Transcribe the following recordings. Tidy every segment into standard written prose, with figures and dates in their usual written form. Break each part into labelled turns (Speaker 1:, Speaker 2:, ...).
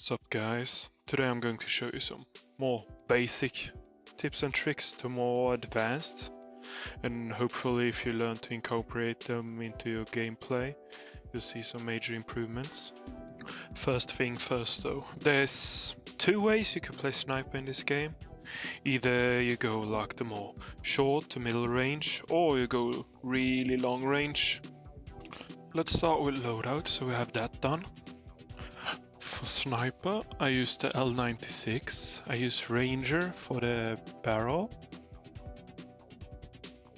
Speaker 1: What's up guys? Today I'm going to show you some more basic tips and tricks to more advanced, and hopefully if you learn to incorporate them into your gameplay you'll see some major improvements. First thing first though, there's two ways you can play sniper in this game. Either you go like the more short to middle range, or you go really long range. Let's start with loadout, so we have that done. For sniper, I use the L96. I use Ranger for the barrel.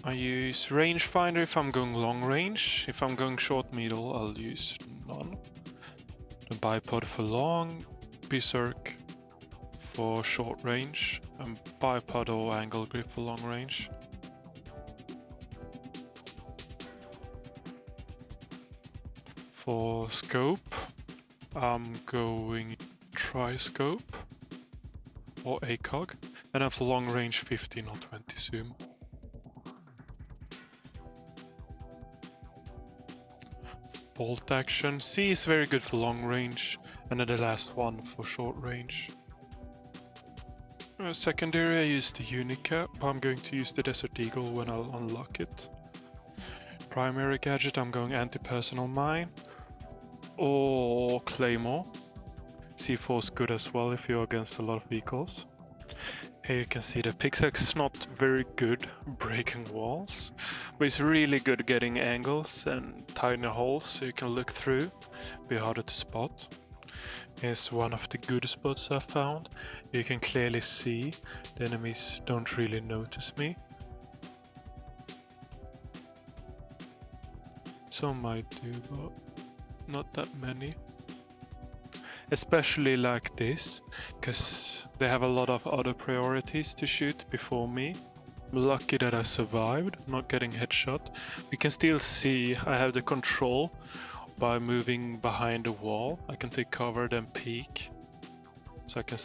Speaker 1: I use rangefinder if I'm going long range. If I'm going short middle, I'll use none. The bipod for long, berserk for short range, and bipod or angle grip for long range. For scope, I'm going tri-scope or ACOG, and then for long range 15 or 20 zoom. Bolt action, C is very good for long range, and then the last one for short range. Secondary, I use the Unica, but I'm going to use the Desert Eagle when I'll unlock it. Primary gadget, I'm going anti-personal mine or Claymore. C4 is good as well if you're against a lot of vehicles. Here you can see the pickaxe is not very good breaking walls, but it's really good getting angles and tiny holes so you can look through, be harder to spot. Here's one of the good spots I found. You can clearly see the enemies don't really notice me. Some might do, but not that many. Especially like this, because they have a lot of other priorities to shoot before me. I'm lucky that I survived, not getting headshot. You can still see I have the control by moving behind the wall. I can take cover then peek, so I can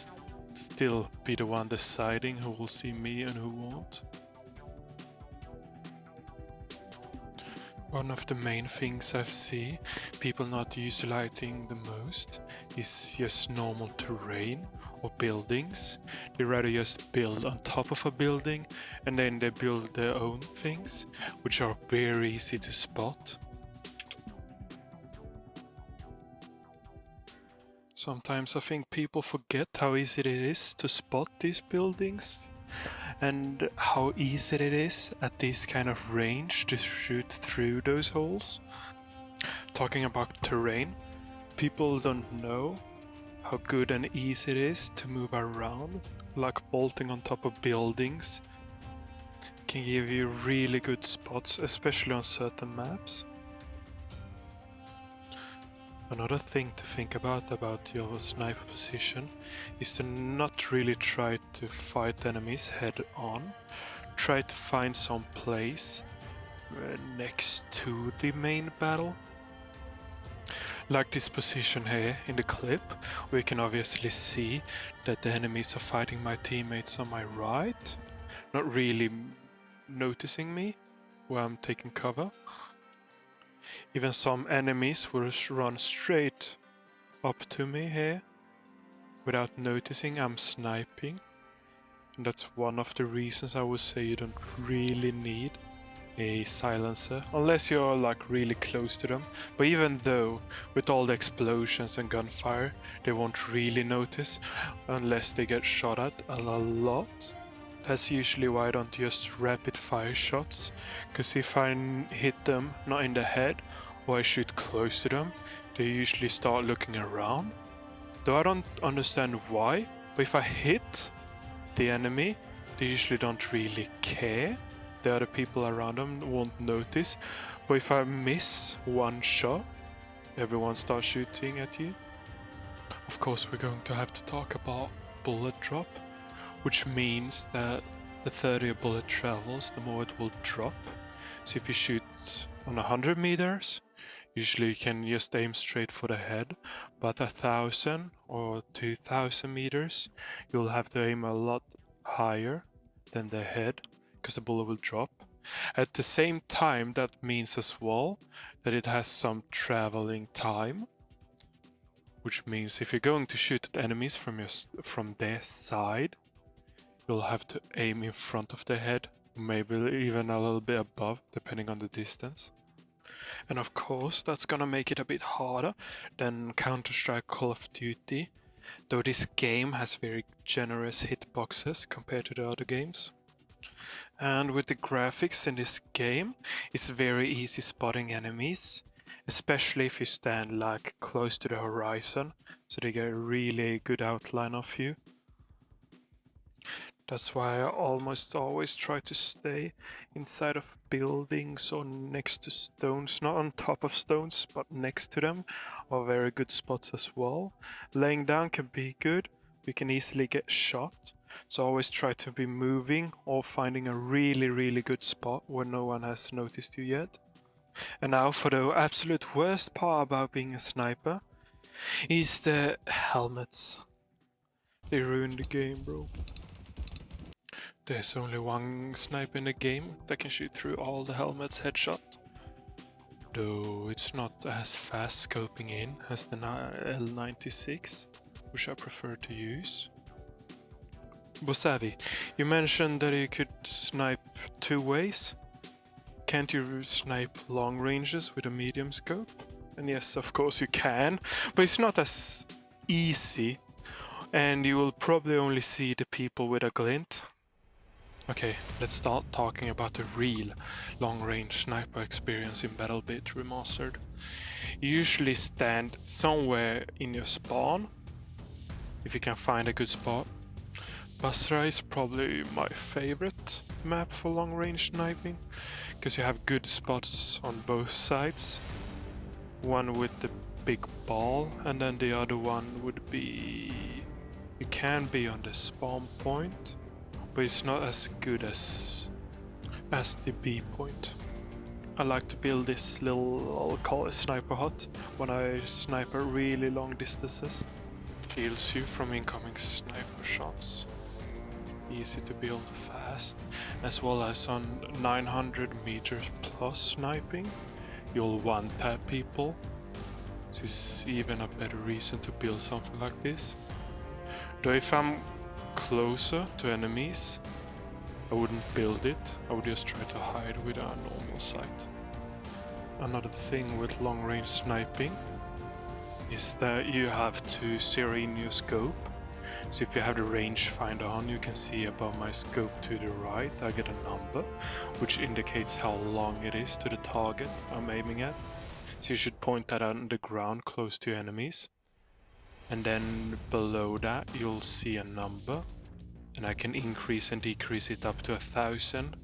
Speaker 1: still be the one deciding who will see me and who won't. One of the main things I see people not utilizing the most is just normal terrain or buildings. They rather just build on top of a building and then they build their own things, which are very easy to spot. Sometimes I think people forget how easy it is to spot these buildings, and how easy it is at this kind of range to shoot through those holes. Talking about terrain, people don't know how good and easy it is to move around, like bolting on top of buildings can give you really good spots, especially on certain maps. Another thing to think about your sniper position is to not really try to fight enemies head on. Try to find some place next to the main battle. Like this position here in the clip, we can obviously see that the enemies are fighting my teammates on my right, not really noticing me where I'm taking cover. Even some enemies will run straight up to me here without noticing I'm sniping. And that's one of the reasons I would say you don't really need a silencer unless you're like really close to them. But even though with all the explosions and gunfire they won't really notice unless they get shot at a lot. That's usually why I don't just rapid fire shots, because if I hit them not in the head or I shoot close to them, they usually start looking around. Though I don't understand why, but if I hit the enemy, they usually don't really care. The other people around them won't notice. But if I miss one shot, everyone starts shooting at you. Of course, we're going to have to talk about bullet drop, which means that the further your bullet travels, the more it will drop. So if you shoot on 100 meters, usually you can just aim straight for the head, but 1,000 or 2,000 meters, you'll have to aim a lot higher than the head, because the bullet will drop. At the same time, that means as well that it has some traveling time. which means if you're going to shoot at enemies from their side, you'll have to aim in front of their head, maybe even a little bit above, depending on the distance. And of course, that's gonna make it a bit harder than Counter-Strike Call of Duty, though this game has very generous hitboxes compared to the other games. And with the graphics in this game, it's very easy spotting enemies, especially if you stand like close to the horizon, so they get a really good outline of you. That's why I almost always try to stay inside of buildings or next to stones, not on top of stones, but next to them, are very good spots as well. Laying down can be good, you can easily get shot, so always try to be moving or finding a really good spot where no one has noticed you yet. And now for the absolute worst part about being a sniper, is the helmets. They ruin the game, bro. There's only one sniper in the game that can shoot through all the helmets headshot. Though it's not as fast scoping in as the L96, which I prefer to use. Bosavi, you mentioned that you could snipe two ways. Can't you snipe long ranges with a medium scope? And yes, of course you can, but it's not as easy, and you will probably only see the people with a glint. Okay, let's start talking about the real long-range sniper experience in Battlebit Remastered. You usually stand somewhere in your spawn, if you can find a good spot. Basra is probably my favorite map for long-range sniping, because you have good spots on both sides. One with the big ball, and then the other one would be... you can be on the spawn point, but it's not as good as the B point. I like to build this little, I'll call it sniper hut, when I snipe at really long distances. Shields you from incoming sniper shots. Easy to build fast, as well as on 900 meters plus sniping, you'll one-tap people. This is even a better reason to build something like this. Though if I'm closer to enemies, I wouldn't build it, I would just try to hide with a normal sight. Another thing with long-range sniping is that you have to zero in your scope. So if you have the rangefinder on, you can see above my scope to the right I get a number, which indicates how long it is to the target I'm aiming at. So you should point that on the ground close to enemies. And then below that you'll see a number, and I can increase and decrease it up to 1000.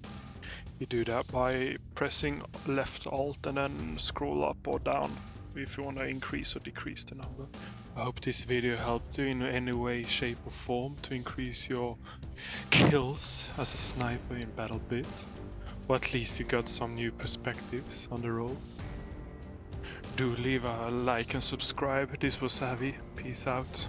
Speaker 1: You do that by pressing left alt and then scroll up or down if you want to increase or decrease the number. I hope this video helped you in any way, shape or form to increase your kills as a sniper in Battlebit, or at least you got some new perspectives on the role. Do leave a like and subscribe. This was Savvy. Peace out.